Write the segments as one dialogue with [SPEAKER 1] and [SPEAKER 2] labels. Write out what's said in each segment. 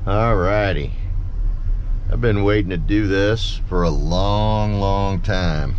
[SPEAKER 1] Alrighty. I've been waiting to do this for a long time.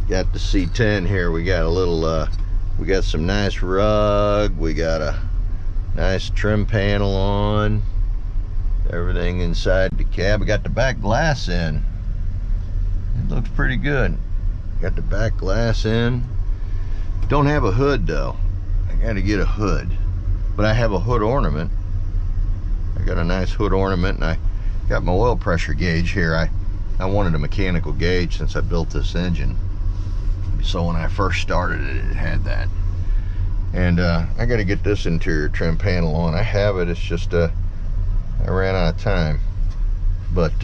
[SPEAKER 1] Got the C10 here. We got a little, we got some nice rug. We got a nice trim panel on. Everything inside the cab. We got the back glass in. It looks pretty good. Got the back glass in. Don't have a hood though. I gotta get a hood. But I have a hood ornament. I got a nice hood ornament, and I got my oil pressure gauge here. I wanted a mechanical gauge since I built this engine. So when I first started it, it had that. And I got to get this interior trim panel on. I have it. It's just I ran out of time. But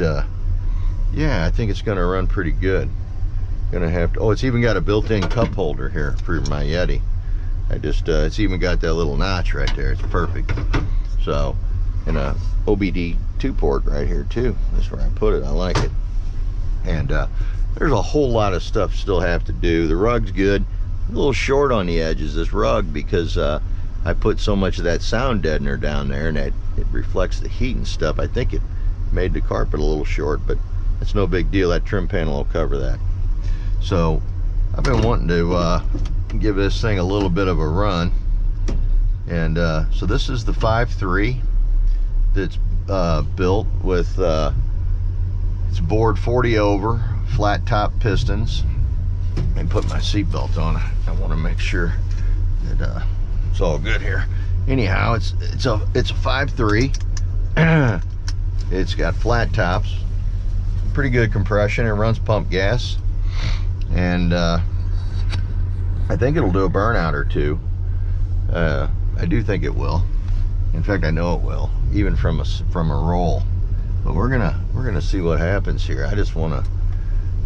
[SPEAKER 1] yeah, I think it's going to run pretty good. Gonna have to. Oh, it's even got a built-in cup holder here for my Yeti. I just it's even got that little notch right there. It's perfect. So, and a OBD 2-port right here too. That's where I put it. I like it. And there's a whole lot of stuff still have to do. The rug's good. A little short on the edges, this rug, because I put so much of that sound deadener down there, and it reflects the heat and stuff. I think it made the carpet a little short, but it's no big deal. That trim panel will cover that. So I've been wanting to give this thing a little bit of a run. And so this is the 5.3 that's built with it's bored 40 over, flat top pistons. And put my seatbelt on. I want to make sure that it's all good here. Anyhow, it's a 5.3. It's got flat tops, pretty good compression. It runs pump gas, and I think it'll do a burnout or two. I do think it will. In fact, I know it will, even from a roll. But we're gonna see what happens here. I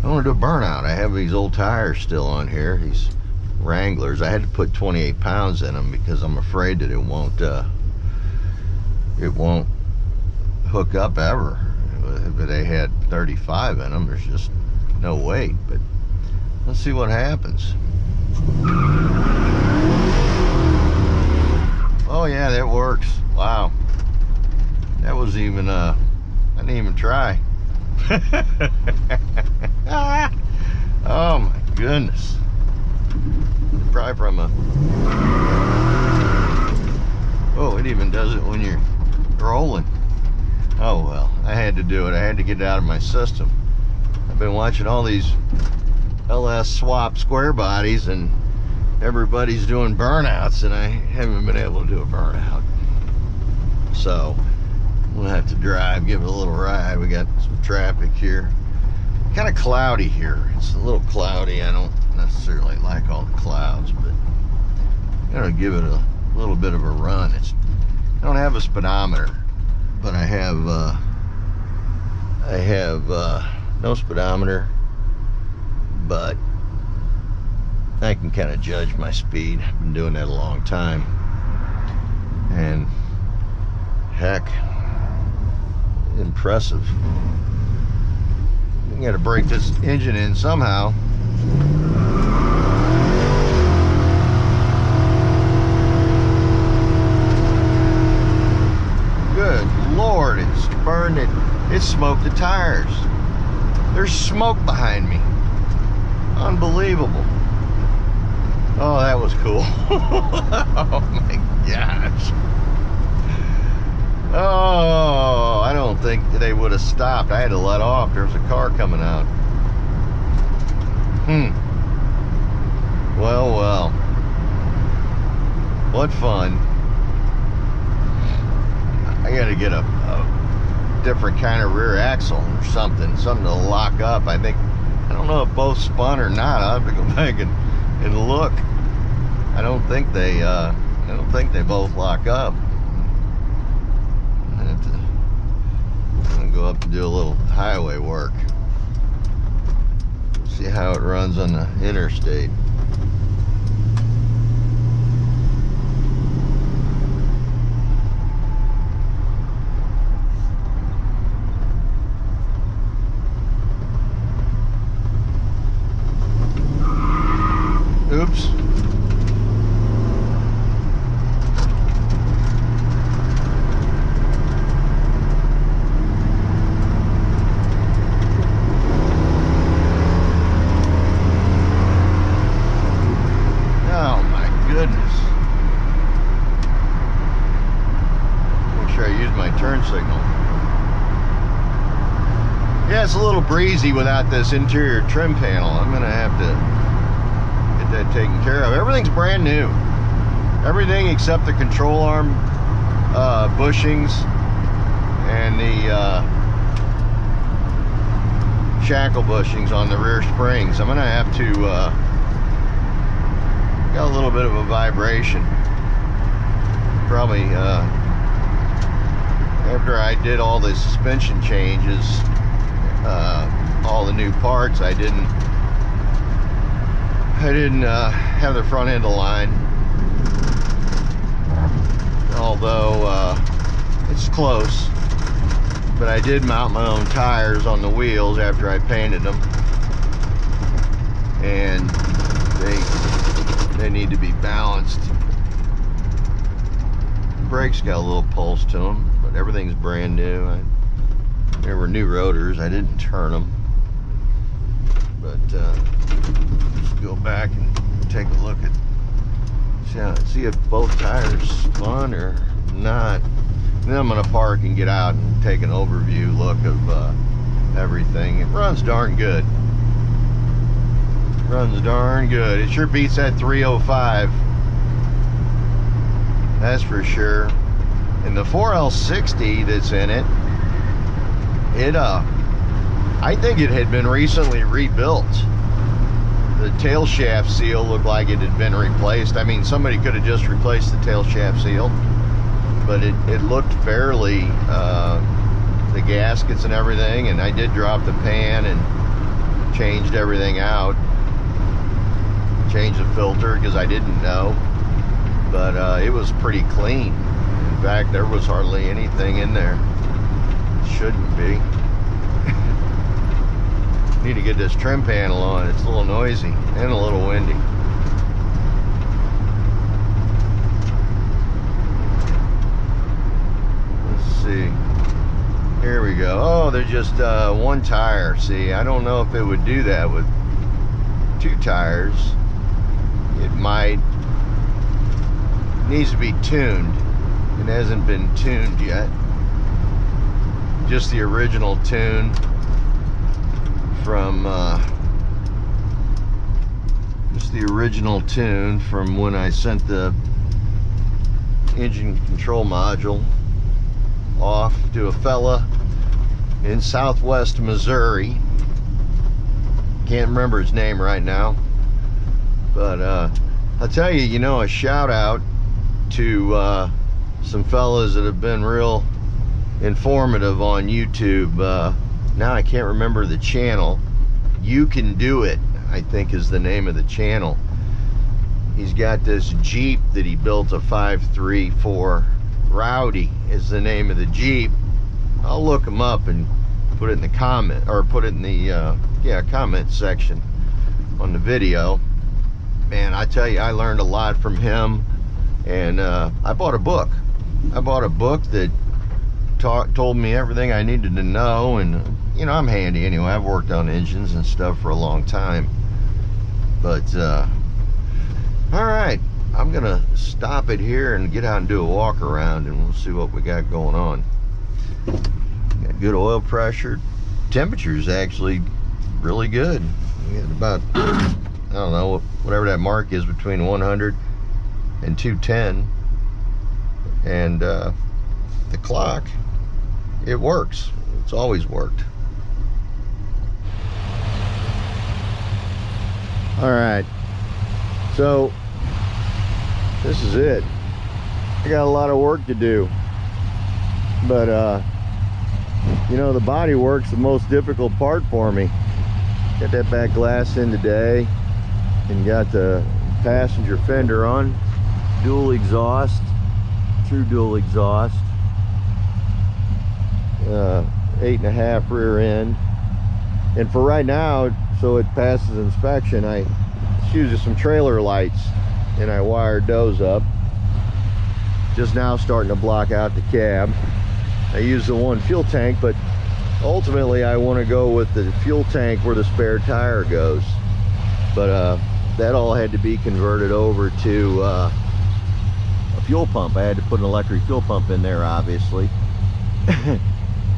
[SPEAKER 1] want to do a burnout. I have these old tires still on here, these Wranglers. I had to put 28 pounds in them because I'm afraid that it won't hook up ever. If they had 35 in them, there's just no weight. But let's see what happens. Oh yeah, that works. Wow. That was even, I didn't even try. Oh my goodness. Probably from a... Oh, it even does it when you're rolling. Oh well, I had to do it. I had to get it out of my system. I've been watching all these LS swap square bodies, and everybody's doing burnouts, and I haven't been able to do a burnout. So we'll have to drive, give it a little ride. We got some traffic here. Kind of cloudy here. It's a little cloudy. I don't necessarily like all the clouds, but I'm gonna give it a little bit of a run. I don't have a speedometer, but I have no speedometer, but I can kind of judge my speed. I've been doing that a long time, and heck, impressive. We got to break this engine in somehow. Good Lord, it's burned it. It smoked the tires. There's smoke behind me. Unbelievable. Oh, that was cool. Oh my gosh. Oh, I don't think they would have stopped. I had to let off. There was a car coming out. Well. What fun. I gotta get a different kind of rear axle or something to lock up. I don't know if both spun or not. I'll have to go back and look. I don't think they both lock up. I'm gonna go up and do a little highway work. See how it runs on the interstate. Oops. turn signal. Yeah, it's a little breezy without this interior trim panel. I'm gonna have to get that taken care of. Everything's brand new. Everything except the control arm bushings and the shackle bushings on the rear springs. I'm gonna have to got a little bit of a vibration. Probably after I did all the suspension changes, all the new parts, I didn't have the front end aligned, although it's close. But I did mount my own tires on the wheels after I painted them, and they need to be balanced. The brakes got a little pulse to them, but everything's brand new. There were new rotors. I didn't turn them, but let's go back and take a look at see if both tires spun or not. Then I'm gonna park and get out and take an overview look of everything. It runs darn good. Runs darn good. It sure beats that 305. That's for sure. And the 4L60 that's in it, I think it had been recently rebuilt. The tail shaft seal looked like it had been replaced. I mean, somebody could have just replaced the tail shaft seal, but it looked fairly, the gaskets and everything, and I did drop the pan and changed everything out. Changed the filter because I didn't know, but it was pretty clean. In fact, there was hardly anything in there. It shouldn't be. Need to get this trim panel on. It's a little noisy and a little windy. Let's see. Here we go. Oh, there's just one tire. See, I don't know if it would do that with two tires. It might. It needs to be tuned. It hasn't been tuned yet. Just the original tune from when I sent the engine control module off to a fella in Southwest Missouri. Can't remember his name right now, but I'll tell you, you know, a shout out to some fellas that have been real informative on YouTube. Now I can't remember the channel. You Can Do It, I think, is the name of the channel. He's got this Jeep that he built, a 534. Rowdy is the name of the Jeep. I'll look him up and put it in the comment, or put it in the comment section on the video. Man, I tell you, I learned a lot from him, and I bought a book. I bought a book that told me everything I needed to know, and you know, I'm handy anyway. I've worked on engines and stuff for a long time. But all right, I'm gonna stop it here and get out and do a walk around, and we'll see what we got going on. Got good oil pressure. Temperature's actually really good. We got about, I don't know, whatever that mark is, between 100 and 210. And the clock, it works. It's always worked. All right, so this is it. I got a lot of work to do, but you know, the body work's the most difficult part for me. Got that back glass in today, and got the passenger fender on, dual exhaust, true dual exhaust, 8.5 rear end, and for right now, so it passes inspection, I used some trailer lights and I wired those up. Just now starting to block out the cab. I use the one fuel tank, but ultimately I want to go with the fuel tank where the spare tire goes. But that all had to be converted over to a fuel pump. I had to put an electric fuel pump in there, obviously.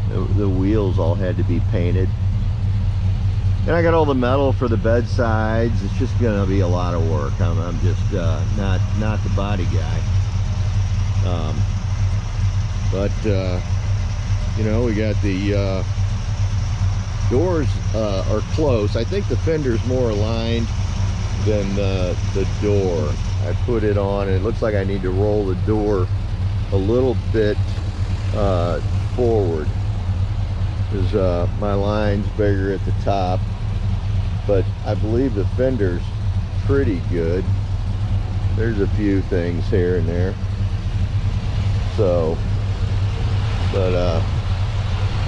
[SPEAKER 1] the wheels all had to be painted. And I got all the metal for the bed sides. It's just gonna be a lot of work. I'm just not the body guy. You know, we got the doors are close. I think the fender's more aligned than the door. I put it on and it looks like I need to roll the door a little bit forward, because my line's bigger at the top, but I believe the fender's pretty good. There's a few things here and there, so, but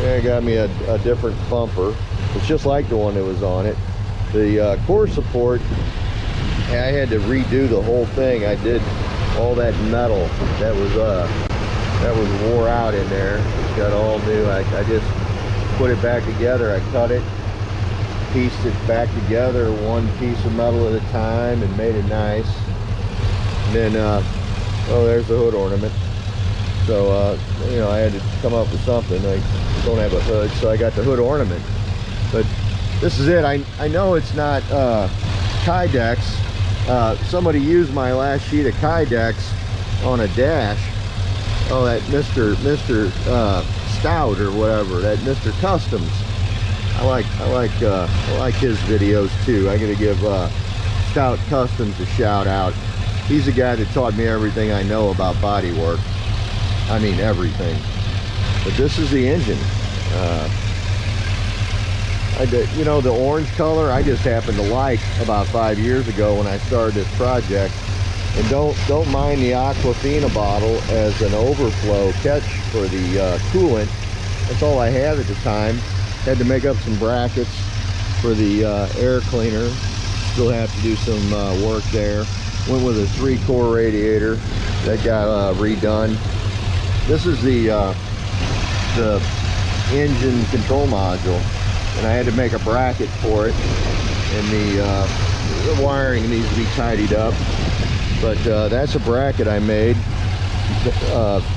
[SPEAKER 1] yeah, I got me a different bumper. It's just like the one that was on it. The core support, I had to redo the whole thing. I did all that metal that was wore out in there. It's got all new. I just put it back together. I cut it, pieced it back together one piece of metal at a time, and made it nice. And then oh, there's the hood ornament. So you know, I had to come up with something. I don't have a hood, so I got the hood ornament. But this is it. I know it's not Kydex. Somebody used my last sheet of Kydex on a dash. Oh, that Mr. Stout or whatever, that Mr. Customs. I like his videos too. I gotta give Stout Customs a shout out. He's the guy that taught me everything I know about body work. I mean everything. But this is the engine. You know, the orange color I just happened to like about 5 years ago when I started this project. And don't mind the Aquafina bottle as an overflow catch for the coolant. That's all I had at the time. Had to make up some brackets for the air cleaner. Still have to do some work there. Went with a 3-core radiator that got redone. This is the engine control module, and I had to make a bracket for it, and the wiring needs to be tidied up. But that's a bracket I made,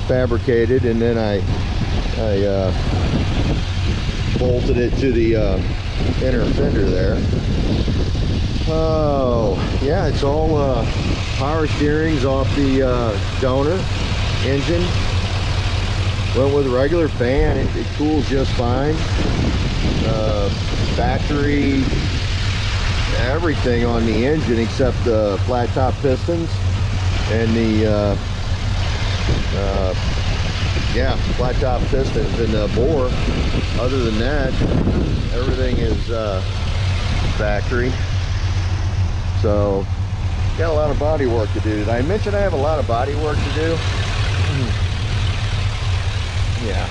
[SPEAKER 1] fabricated, and then I bolted it to the inner fender there. Oh yeah, it's all power steering's off the donor engine. Went with a regular fan. It cools just fine. Battery, everything on the engine except the flat top pistons and the yeah, flat top pistons and the bore. Other than that, everything is factory. So got a lot of body work to do. Did I mention I have a lot of body work to do? Yeah,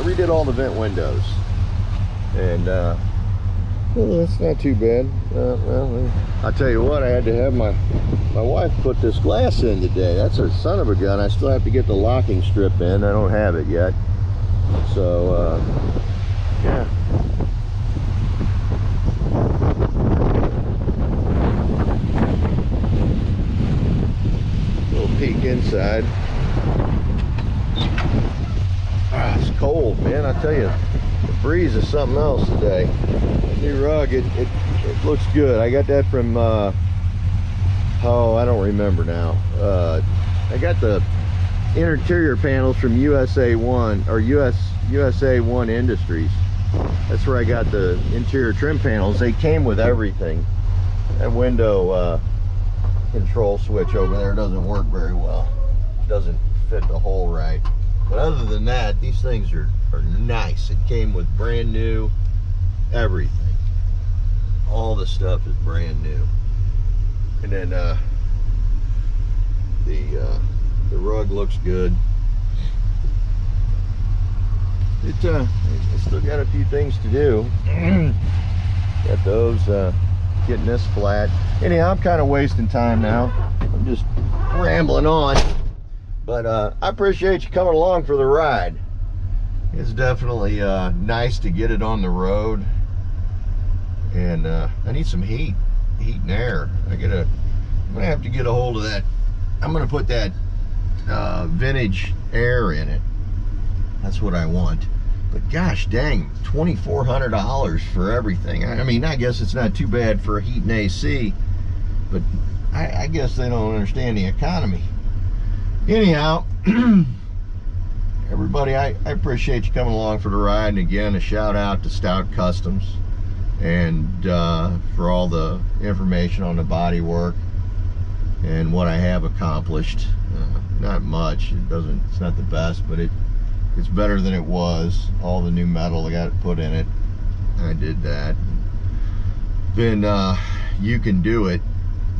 [SPEAKER 1] redid all the vent windows, and well, that's not too bad. Well, I'll tell you what, I had to have my wife put this glass in today. That's a son of a gun. I still have to get the locking strip in. I don't have it yet. So yeah. Little peek inside. Ah, it's cold, man. I tell you, the breeze is something else today. The new rug, it looks good. I got that from oh, I don't remember now. I got the interior panels from USA One Industries. That's where I got the interior trim panels. They came with everything. That window control switch over there doesn't work very well. It doesn't fit the hole right. But other than that, these things are nice. It came with brand new everything. All the stuff is brand new. And then the rug looks good. It still got a few things to do. Got those, getting this flat. Anyhow, I'm kind of wasting time now. I'm just rambling on. But I appreciate you coming along for the ride. It's definitely nice to get it on the road. And I need some heat and air. I'm gonna have to get a hold of that. I'm gonna put that vintage air in it. That's what I want. But gosh dang, $2,400 for everything. I mean, I guess it's not too bad for heat and AC, but I guess they don't understand the economy. Anyhow, everybody, I appreciate you coming along for the ride. And again, a shout out to Stout Customs, and for all the information on the body work and what I have accomplished. Not much. It's not the best, but it's better than it was. All the new metal I got put in it, I did that. Then You Can Do It,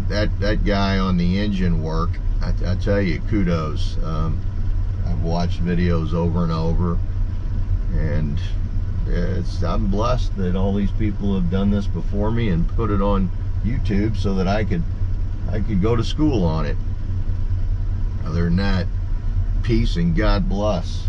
[SPEAKER 1] that guy on the engine work, I tell you, kudos. I've watched videos over and over, and I'm blessed that all these people have done this before me and put it on YouTube so that I could go to school on it. Other than that, peace and God bless.